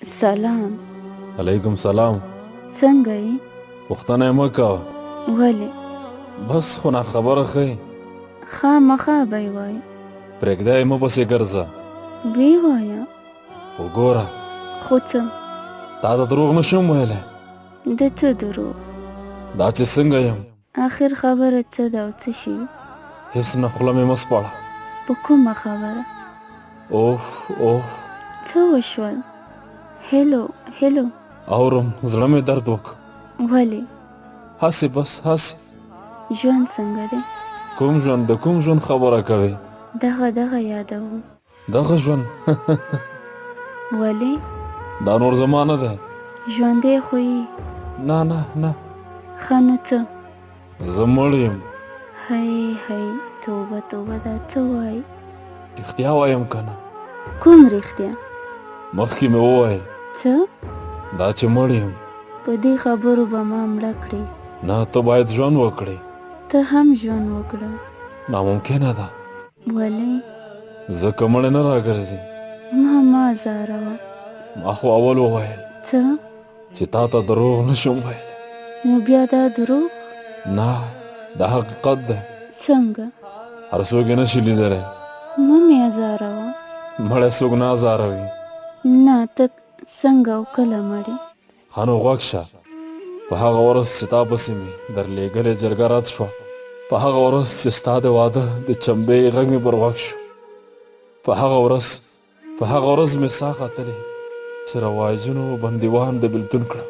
سلام. علیکم سلام. څنګه یې؟ پوښتنه یې مه کوه. ولې؟ بس خو نا خبره ښه. خامخا به یې وایه. پرېږده یې مه پسې ګرځه. ویې وایه. خو ګوره خو څه؟ تا ته دروغ نه شم ویلی. د څه دروغ؟ دا چې څنګه یم آخر خبره څه ده او څه شي؟ هېڅ نه خوله مې مه سپړه. په کومه خبره؟ اوف اوف. څه وشول؟ هلو هلو. اورم زړه مې درد وکړ. ولې؟ هسې بس هسې. ژوند څنګه دی؟ کوم ژوند؟ د کوم ژوند خبره کوې؟ دغه یادوم. دغه ژوند؟ ولې؟ دا نور زما نه دی. ژوندی خو یې؟ نه نه نه. ښه نو څه؟ زه مړ یم. هی هی توبه توبه دا څه وایي؟ رښتیا وایم که نه؟ کوم رښتیا؟ مخکې مې وویل څه؟ دا چې مړ یم. په دې خبرو به ما مړه کړې. نه ته باید ژوند وکړې. ته هم ژوند وکړه. ناممکنه ده. ولې؟ ځکه مړی نه راګرځي. ما ازاروه. ما خو اول وویل څه؟ چې تا ته دروغ نشم ویلی. نو بیا دا دروغ؟ نه دا حقیقت دی. څنګه؟ هر څوک یې نشي لیدلی. مه مې ازاروه. مړی څوک نه ازاروي. نه ته څنګه او کله مړې؟ ښه نو غوږ شه. په هغه ورځ چې تا پسې مې درلېږلې جرګه رد شوه، په هغه ورځ چې ستا د واده د چمبې غږ مې پر غوږ شو، په هغه ورځ مې ساه ختلې چې رواجونو بندیوان د بېلتون کړم.